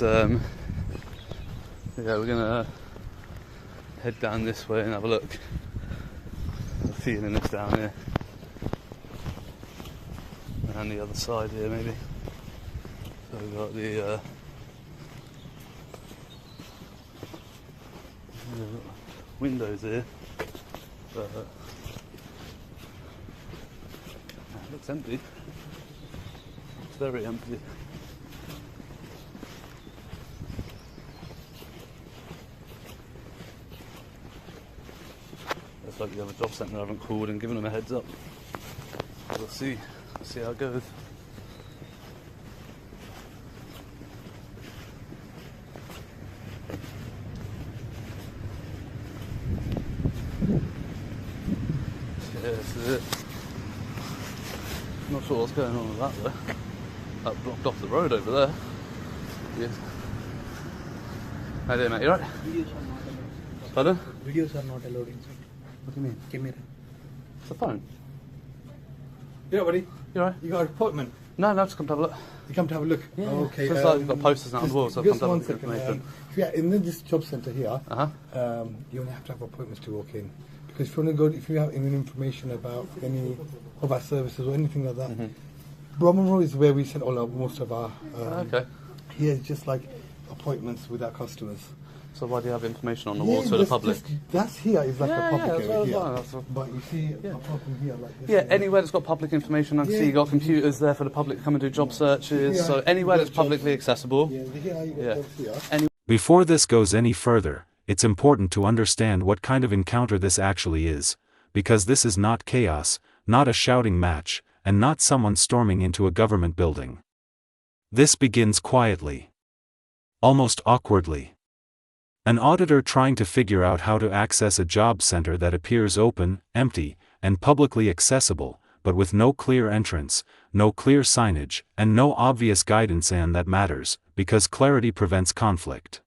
let's we're gonna head down this way and have a look. The feeling is down here, and the other side here maybe. So we've got the windows here, but it looks empty. It's very empty. Looks like the other job centre haven't called and given them a heads up. We'll see how it goes. Yeah, this is it. Not sure what's going on with that though. That blocked off the road over there. Yes. How you doing, mate? You right? Videos are not allowed. Pardon? Videos are not allowed inside. What do you mean? Camera. It's the phone. Yeah, buddy. You right? You got an appointment. No, I've just come to have a look. You come to have a look. Yeah. Okay. Just like you've got posters out on the wall, so I've come to have a look at information. Yeah, in this job centre here, Uh-huh. you only have to have appointments to walk in. Because if you want to go, if you have any information about any of our services or anything like that, Bromham Road is where we send most of our. Okay. Here it's just like appointments with our customers. So why do you have information on the walls for the public? That's here is like a public that's area here. what But you see, apart from here, like this. Yeah, anywhere that's got public information, I can see you've got computers there for the public to come and do job searches, Yeah. so anywhere that's publicly accessible. Yeah, here you Yeah. got jobs here. Before this goes any further, it's important to understand what kind of encounter this actually is, because this is not chaos, not a shouting match, and not someone storming into a government building. This begins quietly. Almost awkwardly. An auditor trying to figure out how to access a job center that appears open, empty, and publicly accessible, but with no clear entrance, no clear signage, and no obvious guidance, and that matters, because clarity prevents conflict.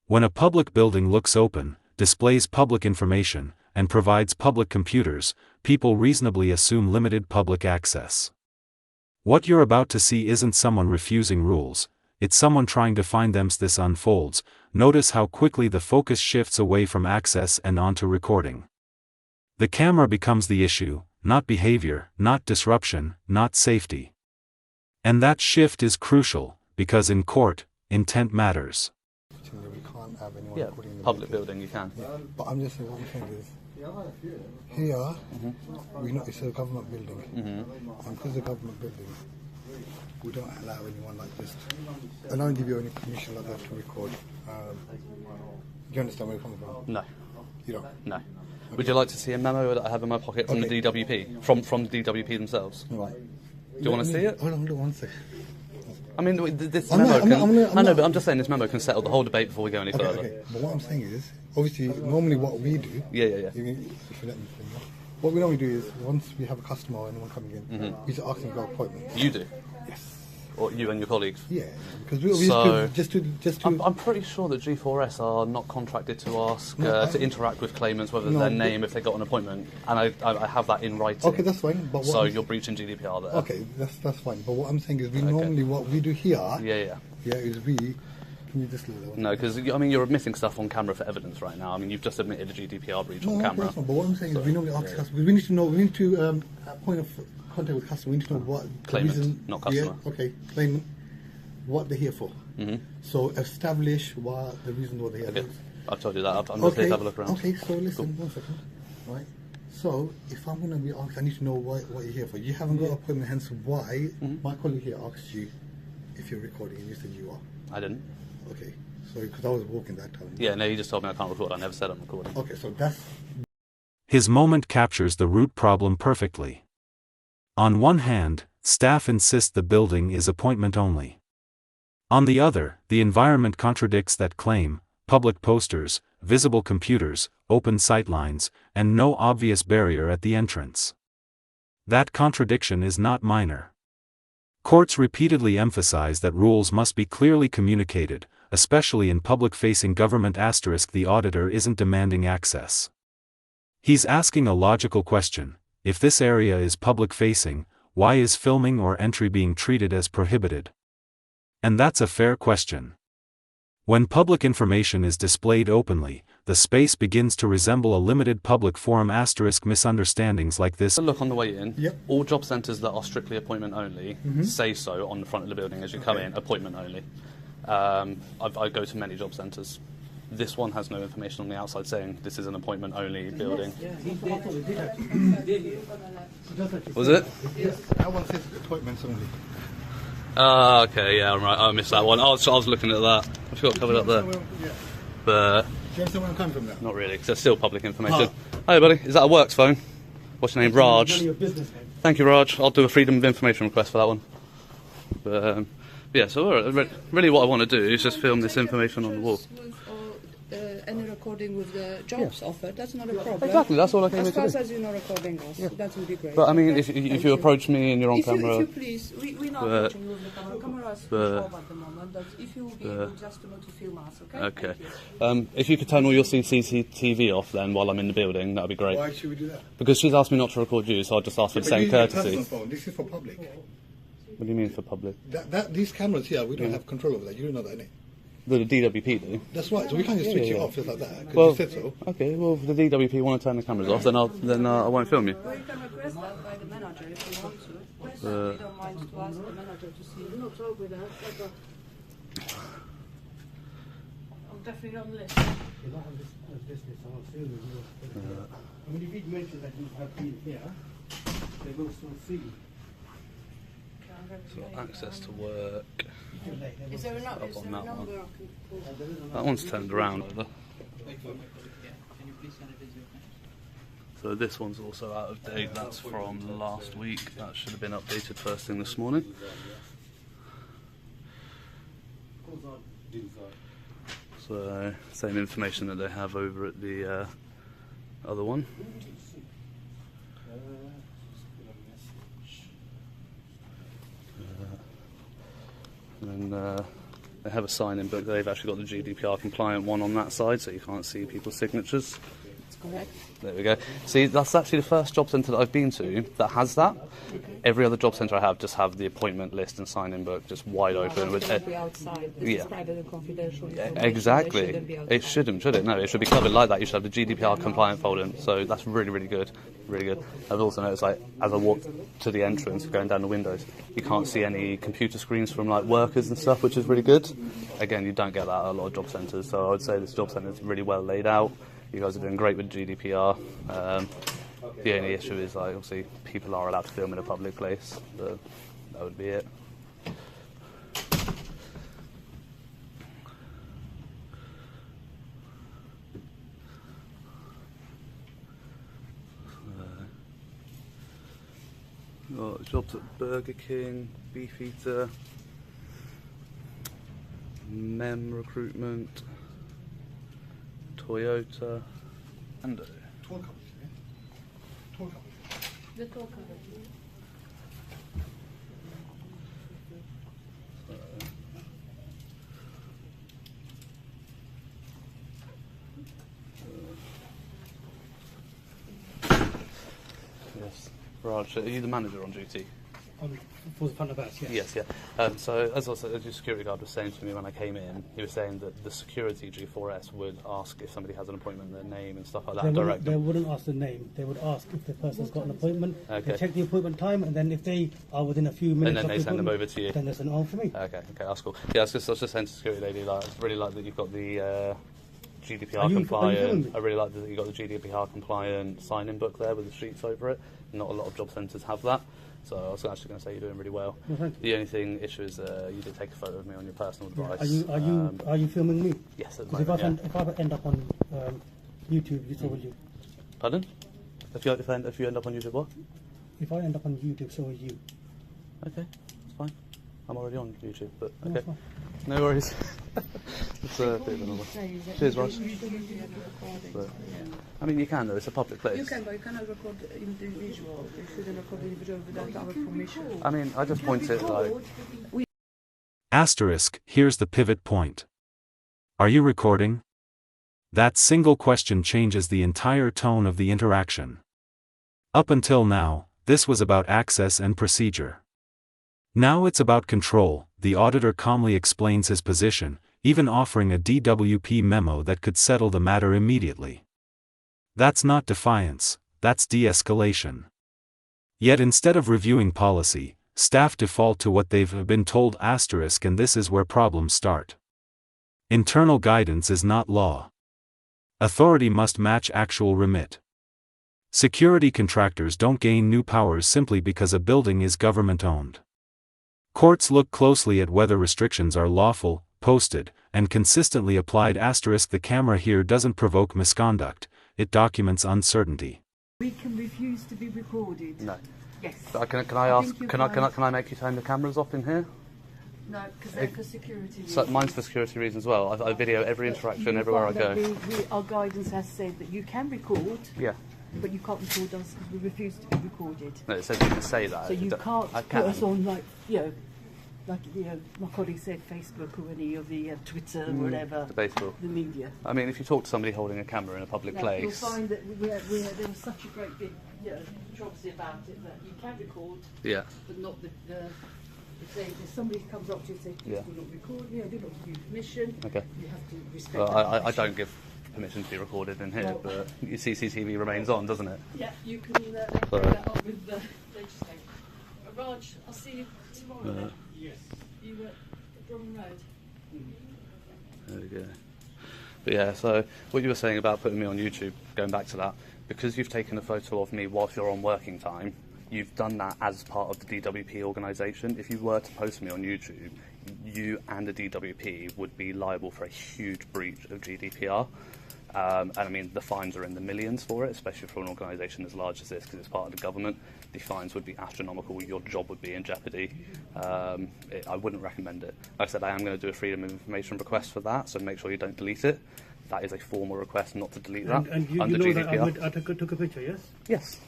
When a public building looks open, displays public information, and provides public computers, people reasonably assume limited public access. What you're about to see isn't someone refusing rules, it's someone trying to find them. This unfolds. Notice how quickly the focus shifts away from access and onto recording. The camera becomes the issue, not behavior, not disruption, not safety. And that shift is crucial, because in court, intent matters. We can't have anyone Yeah, recording in the public building you can. Yeah. But I'm just saying, what I'm saying is, here, we know it's a government building. And because it's a government building, we don't allow anyone like this. I don't give you any permission like that to record. Do you understand where you're coming from? No. You don't? No. Would you like to see a memo that I have in my pocket from the DWP? From the DWP themselves? Right. Do you want to see it? Hold on one second. I mean, this I'm memo not- I know, but I'm just saying this memo can settle the whole debate before we go any further. Okay. But what I'm saying is, obviously, normally what we do... Yeah. If you let me finish. What we normally do is, once we have a customer or anyone coming in, we just ask them for appointments. You do? Yes. Or you and your colleagues? Yeah, because we So, just to I'm pretty sure that G4S are not contracted to ask to interact with claimants, whether it's No, their but- name, if they got an appointment, and I have that in writing. Okay, that's fine. But what So I'm- you're breaching GDPR there. Okay, that's fine. But what I'm saying is, normally what we do here, Yeah. is we. Can you just leave that one? No, because I mean you're admitting stuff on camera for evidence right now. I mean you've just admitted a GDPR breach on camera. That's fine. But what I'm saying is, we normally ask customers. We need to know. We need to at point of contact with customer. We need to know what the Claimant, reason, not customer. Yeah, okay, claimant. What they're here for. So establish what the reason what they're here. Okay. I've told you that. I'm just here to have a look around. Okay, so listen, 1 second. Right. So if I'm going to be asked, I need to know what you're here for. You haven't got an appointment, hence why my colleague here asked you if you're recording, and you said you are. I didn't. Okay. So because I was walking that time. Yeah, no, he just told me I can't record. I never said I'm recording. Okay, so that's. His moment captures the root problem perfectly. On one hand, staff insist the building is appointment only. On the other, the environment contradicts that claim: public posters, visible computers, open sightlines, and no obvious barrier at the entrance. That contradiction is not minor. Courts repeatedly emphasize that rules must be clearly communicated, especially in public-facing government. The auditor isn't demanding access. He's asking a logical question: if this area is public-facing, why is filming or entry being treated as prohibited? And that's a fair question. When public information is displayed openly, the space begins to resemble a limited public forum. Misunderstandings like this. Look on the way in. Yep. All job centres that are strictly appointment only say so on the front of the building as you come in, appointment only. I go to many job centres. This one has no information on the outside saying this is an appointment only building. Was it? Yes, that one says appointments only. Ah, okay, yeah, right. I missed that one. I was looking at that. I forgot covered up there. But Do you understand where I'm coming from now? not really, because there's still public information. Hi, buddy. Is that a works phone? What's your name? Raj. Thank you, Raj. I'll do a freedom of information request for that one. But yeah, so really what I want to do is just film this information on the wall. Any recording with the jobs offered, that's not a problem. Exactly, that's all I came here as to far do. as you're not recording us, that would be great. But I mean, Okay? if you approach me and you're on if camera... you please, we're not approaching you with the camera. Camera is off at the moment, but if you will be able just to film us, okay? Okay. Thank you. If you could turn all your CCTV off then while I'm in the building, that would be great. Why should we do that? Because she's asked me not to record you, so I'll just ask for the same courtesy. Phone. This is for public. What do you mean for public? These cameras here, we don't have control over that. You don't know that, innit? The DWP do. That's right. So we can't just switch it off just like that. Because Well, you said so. okay, well, if the DWP want to turn the cameras off, then I won't film you. Well, you can request that by the manager if you want to. We don't mind to ask the manager to see. I'm not talking with that. I'm definitely on the list. I mean, if you mention that you have been here, they will still see you. So access to work. Is there a number? Up on that one. I can call? That one's turned around. So this one's also out of date. That's from last week. That should have been updated first thing this morning. So same information that they have over at the other one. And they have a sign-in book. They've actually got the GDPR compliant one on that side, so you can't see people's signatures. That's correct. There we go. See, that's actually the first job centre that I've been to that has that. Every other job centre I have just have the appointment list and sign-in book just wide open. With It be outside. This is private and confidential information. Exactly. They shouldn't be outside. It shouldn't, should it? No, it should be covered like that. You should have the GDPR compliant folder. So that's really, really good. Really good. I've also noticed, like, as I walk to the entrance, going down the windows, you can't see any computer screens from like workers and stuff, which is really good. Again, you don't get that at a lot of job centres. So I would say this job centre is really well laid out. You guys are doing great with GDPR. The only issue is, like, obviously people are allowed to film in a public place, but that would be it. Got jobs at Burger King, Beefeater, MEM Recruitment, Toyota, and Tour company, yeah? Tour company. The tour company. yes. Raj, are you the manager on duty? For the front of us, yes. Yes, yeah. So as your security guard was saying to me when I came in, he was saying that the security G4S would ask if somebody has an appointment, their name and stuff like that. They wouldn't ask the name. They would ask if the person's got an appointment. Okay. They check the appointment time, and then if they are within a few minutes And then of they the send them appointment, over to you. then they send it on for me. Okay, that's cool. Yeah, I was just saying to the security lady, like, I really like that you've got the GDPR Are you compliant. filming me? I really like that you've got the GDPR compliant sign-in book there with the sheets over it. Not a lot of job centres have that. So I was actually going to say you're doing really well. Well, thank you. The only issue is you did take a photo of me on your personal device. Are you filming me? Yes, at the Because moment, if I end up on YouTube, so will you. Pardon? If you end up on YouTube, what? If I end up on YouTube, so will you. Okay, it's fine. I'm already on YouTube, but No, okay. it's fine. No worries. It's a bit of another. Cheers, Raj. But, I mean, you can though. It's a public place. You can, but you cannot record individual. You shouldn't record individual without our permission. I mean, I just point it like. Asterisk, here's the pivot point. Are you recording? That single question changes the entire tone of the interaction. Up until now, this was about access and procedure. Now it's about control, the auditor calmly explains his position, even offering a DWP memo that could settle the matter immediately. That's not defiance, that's de-escalation. Yet instead of reviewing policy, staff default to what they've been told *, and this is where problems start. Internal guidance is not law. Authority must match actual remit. Security contractors don't gain new powers simply because a building is government-owned. Courts look closely at whether restrictions are lawful, posted, and consistently applied. The camera here doesn't provoke misconduct, it documents uncertainty. We can refuse to be recorded. No. Yes. But can I ask? Can I make you turn the cameras off in here? No, because they're for security reasons. So mine's for security reasons as well. I video every interaction everywhere I go. Our guidance has said that you can record. Yeah. But you can't record us because we refuse to be recorded. No, it says you can say that. So you can't put us on like my colleague said, Facebook or any of the Twitter or whatever. Debatable. The media. I mean, if you talk to somebody holding a camera in a public place, you'll find that there was such a great big controversy about it that you can record. Yeah. But not the. If somebody comes up to you and says, please do not record, do not give you permission. Okay. You have to respect. Well, I don't give permission to be recorded in here, but your CCTV remains on, doesn't it? Yeah, you can bring that up with the legislature. Raj, I'll see you tomorrow. Yes. You at Drummond Road. There we go. But yeah, so what you were saying about putting me on YouTube, going back to that, because you've taken a photo of me whilst you're on working time, you've done that as part of the DWP organisation. If you were to post me on YouTube, you and the DWP would be liable for a huge breach of GDPR. And I mean, the fines are in the millions for it, especially for an organisation as large as this, because it's part of the government. The fines would be astronomical. Your job would be in jeopardy. I wouldn't recommend it. Like I said, I am going to do a freedom of information request for that, so make sure you don't delete it. That is a formal request not to delete that And you under know GDPR. that I took a picture, yes? Yes.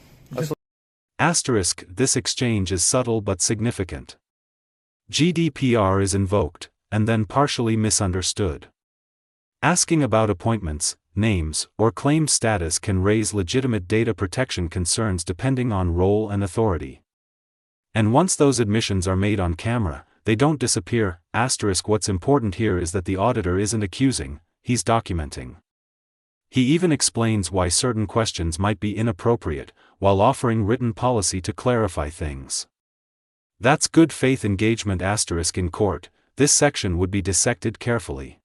This exchange is subtle but significant. GDPR is invoked, and then partially misunderstood. Asking about appointments, names, or claimed status can raise legitimate data protection concerns depending on role and authority. And once those admissions are made on camera, they don't disappear. What's important here is that the auditor isn't accusing, he's documenting. He even explains why certain questions might be inappropriate, while offering written policy to clarify things. That's good faith engagement. In court, this section would be dissected carefully.